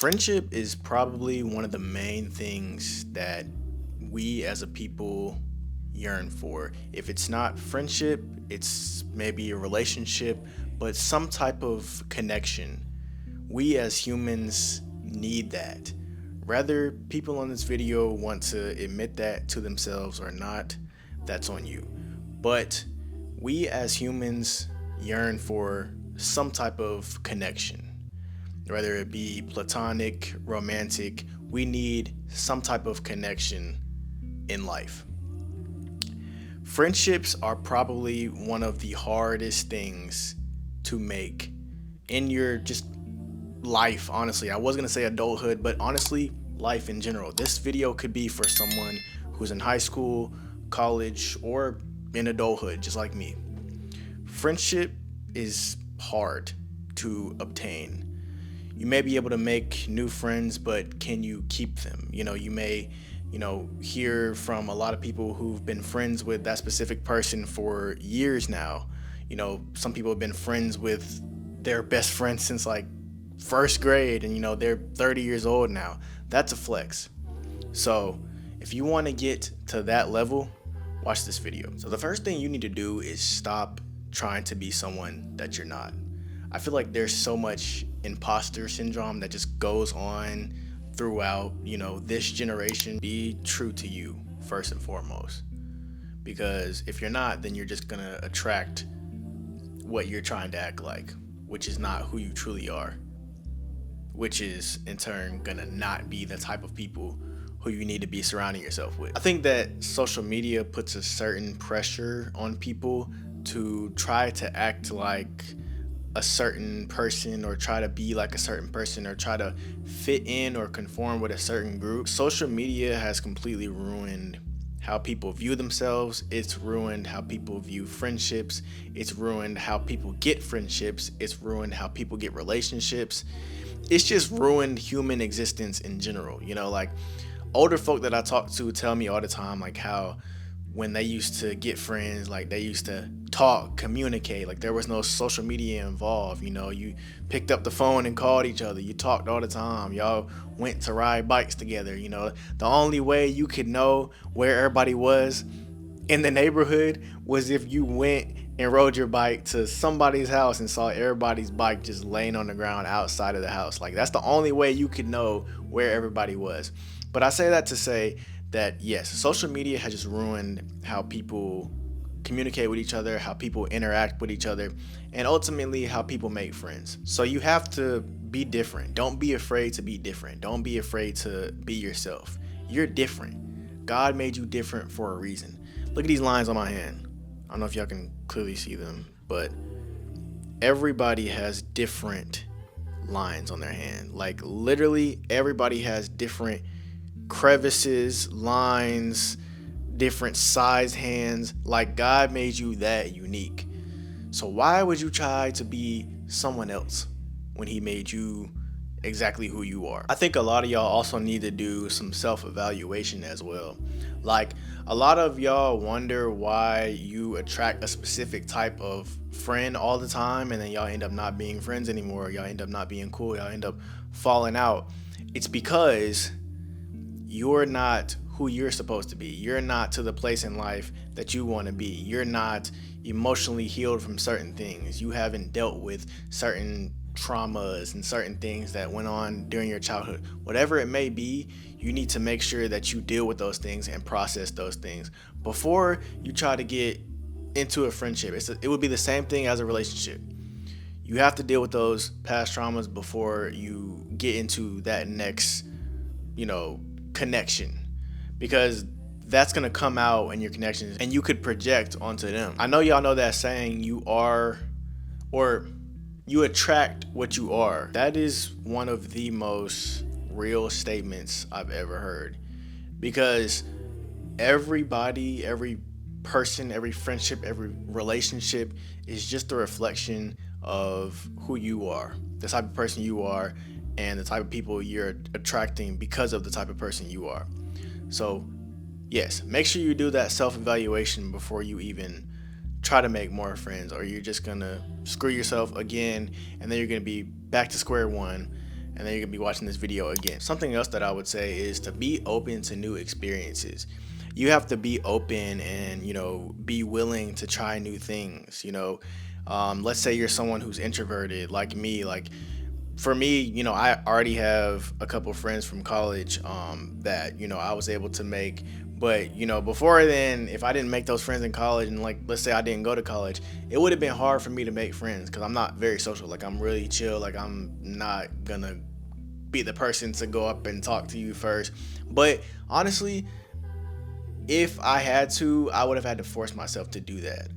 Friendship is probably one of the main things that we as a people yearn for. If it's not friendship, it's maybe a relationship, but some type of connection. We as humans need that. Whether people on this video want to admit that to themselves or not, that's on you. But we as humans yearn for some type of connection, whether it be platonic, romantic. We need some type of connection in life. Friendships are probably one of the hardest things to make in your just life, honestly. I was going to say adulthood, but honestly, life in general. This video could be for someone who's in high school, college, or in adulthood, just like me. Friendship is hard to obtain. You may be able to make new friends, but can you keep them? You may, hear from a lot of people who've been friends with that specific person for years now. Some people have been friends with their best friend since like first grade, and they're 30 years old now. That's a flex. So if you want to get to that level, watch this video. So the first thing you need to do is stop trying to be someone that you're not. I feel like there's so much imposter syndrome that just goes on throughout, this generation. Be true to you first and foremost, because if you're not, then you're just gonna attract what you're trying to act like, which is not who you truly are, which is in turn gonna not be the type of people who you need to be surrounding yourself with. I think that social media puts a certain pressure on people to try to act like a certain person, or try to be like a certain person, or try to fit in or conform with a certain group. Social media has completely ruined how people view themselves. It's ruined how people view friendships. It's ruined how people get friendships. It's ruined how people get relationships. It's just ruined human existence in general. Like older folk that I talk to tell me all the time, like how when they used to get friends, like they used to talk, communicate, like there was no social media involved. You picked up the phone and called each other. You talked all the time. Y'all went to ride bikes together. The only way you could know where everybody was in the neighborhood was if you went and rode your bike to somebody's house and saw everybody's bike just laying on the ground outside of the house. Like that's the only way you could know where everybody was. But I say that to say that yes, social media has just ruined how people communicate with each other, how people interact with each other, and ultimately how people make friends. So you have to be different. Don't be afraid to be different. Don't be afraid to be yourself. You're different. God made you different for a reason. Look at these lines on my hand. I don't know if y'all can clearly see them, but everybody has different lines on their hand. Like literally everybody has different crevices, lines, different size hands. Like God made you that unique. So why would you try to be someone else when he made you exactly who you are? I think a lot of y'all also need to do some self-evaluation as well. Like a lot of y'all wonder why you attract a specific type of friend all the time, and then y'all end up not being friends anymore. Y'all end up not being cool. Y'all end up falling out. It's because you're not who you're supposed to be. You're not to the place in life that you want to be. You're not emotionally healed from certain things. You haven't dealt with certain traumas and certain things that went on during your childhood. Whatever it may be, you need to make sure that you deal with those things and process those things before you try to get into a friendship. It would be the same thing as a relationship. You have to deal with those past traumas before you get into that next, connection, because that's going to come out in your connections and you could project onto them. I know y'all know that saying, you are, or you attract what you are. That is one of the most real statements I've ever heard, because everybody, every person, every friendship, every relationship is just a reflection of who you are, the type of person you are, and the type of people you're attracting because of the type of person you are. So yes, make sure you do that self-evaluation before you even try to make more friends, or you're just gonna screw yourself again, and then you're gonna be back to square one and then you're gonna be watching this video again. Something else that I would say is to be open to new experiences. You have to be open and, be willing to try new things. Let's say you're someone who's introverted like me. Like for me, I already have a couple friends from college that I was able to make. But before then, if I didn't make those friends in college, and like let's say I didn't go to college, it would have been hard for me to make friends because I'm not very social. Like I'm really chill. Like I'm not gonna be the person to go up and talk to you first. But honestly, if I had to, I would have had to force myself to do that.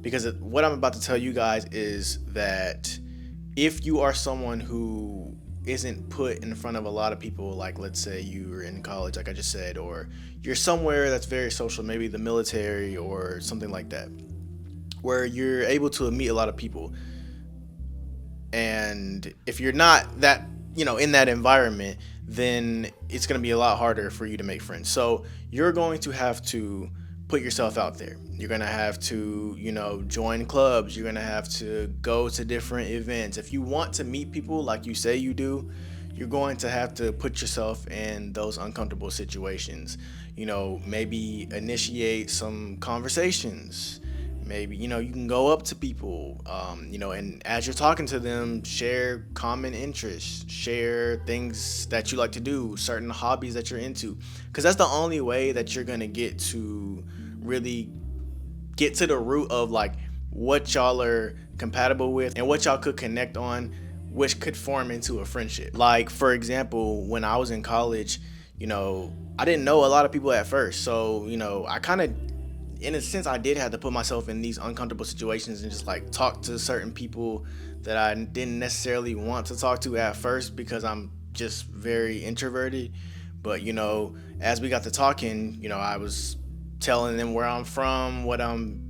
Because what I'm about to tell you guys is that if you are someone who isn't put in front of a lot of people, like let's say you were in college, like I just said, or you're somewhere that's very social, maybe the military or something like that, where you're able to meet a lot of people. And if you're not that, in that environment, then it's going to be a lot harder for you to make friends. So you're going to have to put yourself out there. You're going to have to, join clubs. You're going to have to go to different events. If you want to meet people like you say you do, you're going to have to put yourself in those uncomfortable situations. Maybe initiate some conversations. Maybe, you can go up to people, and as you're talking to them, share common interests, share things that you like to do, certain hobbies that you're into. Because that's the only way that you're going to get to really get to the root of like what y'all are compatible with and what y'all could connect on, which could form into a friendship. Like, for example, when I was in college, I didn't know a lot of people at first. So, I kind of, in a sense, I did have to put myself in these uncomfortable situations and just like talk to certain people that I didn't necessarily want to talk to at first because I'm just very introverted. But, as we got to talking, I was telling them where I'm from, what I'm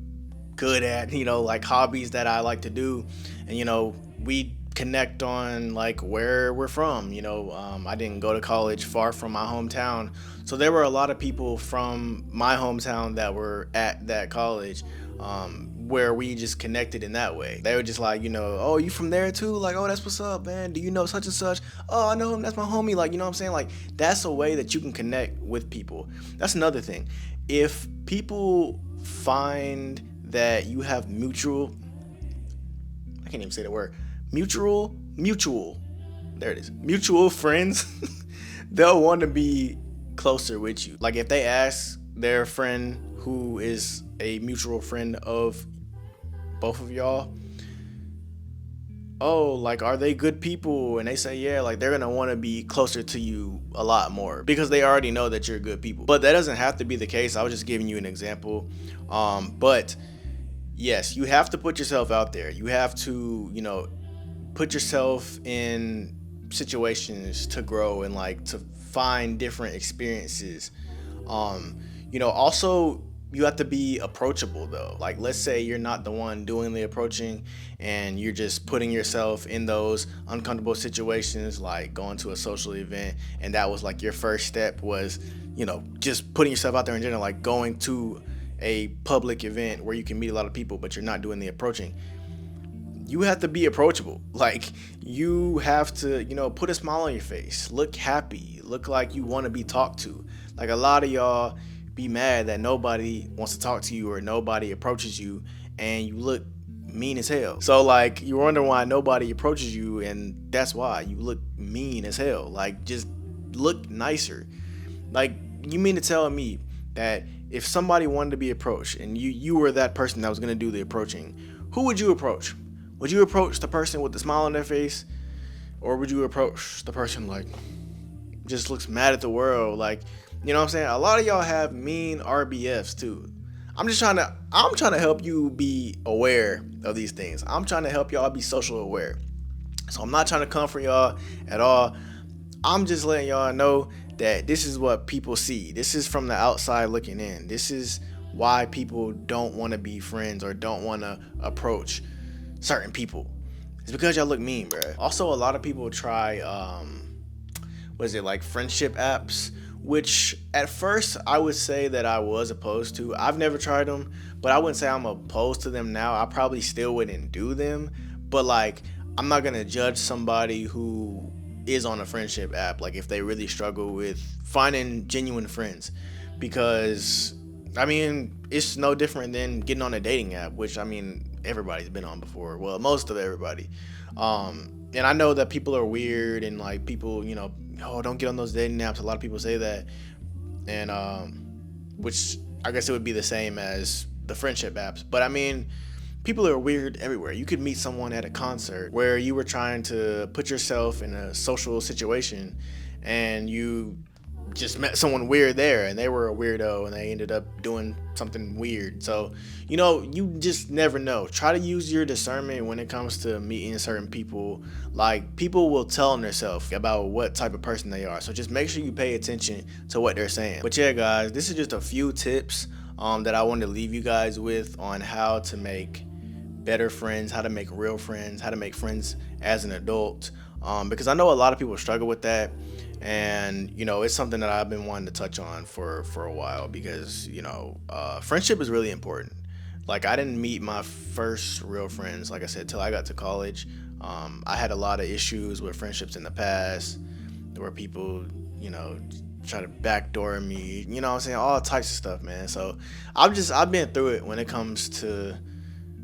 good at, like hobbies that I like to do. And, we connect on like where we're from. I didn't go to college far from my hometown. So there were a lot of people from my hometown that were at that college, where we just connected in that way. They were just like, oh, you from there too? Like, oh, that's what's up, man. Do you know such and such? Oh, I know him. That's my homie. Like, you know what I'm saying? Like, that's a way that you can connect with people. That's another thing. If people find that you have I can't even say the word, mutual, there it is, mutual friends, they'll want to be closer with you. Like if they ask their friend who is a mutual friend of both of y'all, oh, like, are they good people? And they say, yeah, like they're going to want to be closer to you a lot more because they already know that you're good people. But that doesn't have to be the case. I was just giving you an example. But yes, you have to put yourself out there. You have to, put yourself in situations to grow and like to find different experiences. Also, you have to be approachable though. Like let's say you're not the one doing the approaching and you're just putting yourself in those uncomfortable situations, like going to a social event, and that was like your first step was, just putting yourself out there in general, like going to a public event where you can meet a lot of people but you're not doing the approaching. You have to be approachable. Like you have to, put a smile on your face, look happy, look like you want to be talked to. Like a lot of y'all be mad that nobody wants to talk to you or nobody approaches you and you look mean as hell. So like you wonder why nobody approaches you, and that's why you look mean as hell. Like just look nicer. Like you mean to tell me that if somebody wanted to be approached and you were that person that was going to do the approaching, who would you approach? Would you approach the person with the smile on their face, or would you approach the person like just looks mad at the world? Like, you know what I'm saying? A lot of y'all have mean RBFs too. I'm trying to help you be aware of these things. I'm trying to help y'all be social aware. So I'm not trying to comfort y'all at all. I'm just letting y'all know that this is what people see. This is from the outside looking in. This is why people don't want to be friends or don't want to approach certain people. It's because y'all look mean, bro. Also, a lot of people try like friendship apps, which at first I would say that I was opposed to. I've never tried them, but I wouldn't say I'm opposed to them now. I probably still wouldn't do them, but like I'm not gonna judge somebody who is on a friendship app, like if they really struggle with finding genuine friends. Because I mean, it's no different than getting on a dating app, which I mean everybody's been on before. Well, most of everybody. And I know that people are weird and like people, oh, don't get on those dating apps. A lot of people say that, and which I guess it would be the same as the friendship apps. But I mean, people are weird everywhere. You could meet someone at a concert where you were trying to put yourself in a social situation, and you just met someone weird there, and they were a weirdo and they ended up doing something weird. So you just never know. Try to use your discernment when it comes to meeting certain people. Like, people will tell on themselves about what type of person they are, so just make sure you pay attention to what they're saying. But yeah, guys, this is just a few tips that I wanted to leave you guys with on how to make better friends, how to make real friends, how to make friends as an adult, because I know a lot of people struggle with that. And it's something that I've been wanting to touch on for a while, because friendship is really important. Like, I didn't meet my first real friends, like I said, till I got to college. I had a lot of issues with friendships in the past, where people try to backdoor me, what I'm saying, all types of stuff, man. So I've been through it when it comes to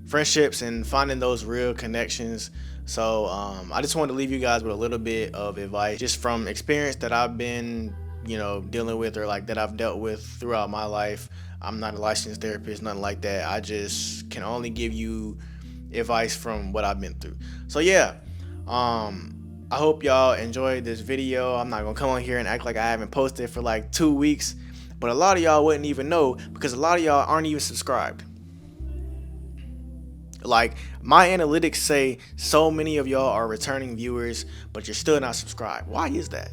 friendships and finding those real connections. So I just wanted to leave you guys with a little bit of advice, just from experience that I've been dealing with, or like that I've dealt with throughout my life. I'm not a licensed therapist, nothing like that. I just can only give you advice from what I've been through. So yeah, I hope y'all enjoyed this video. I'm not gonna come on here and act like I haven't posted for like 2 weeks, but a lot of y'all wouldn't even know, because a lot of y'all aren't even subscribed. Like, my analytics say so many of y'all are returning viewers, but you're still not subscribed. Why is that?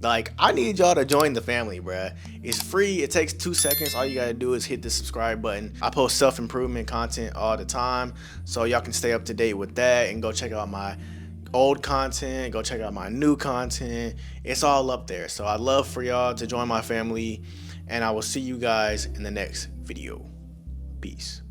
Like, I need y'all to join the family, bruh. It's free. It takes 2 seconds. All you gotta do is hit the subscribe button. I post self-improvement content all the time, so y'all can stay up to date with that and go check out my old content, go check out my new content. It's all up there. So I'd love for y'all to join my family, and I will see you guys in the next video. Peace.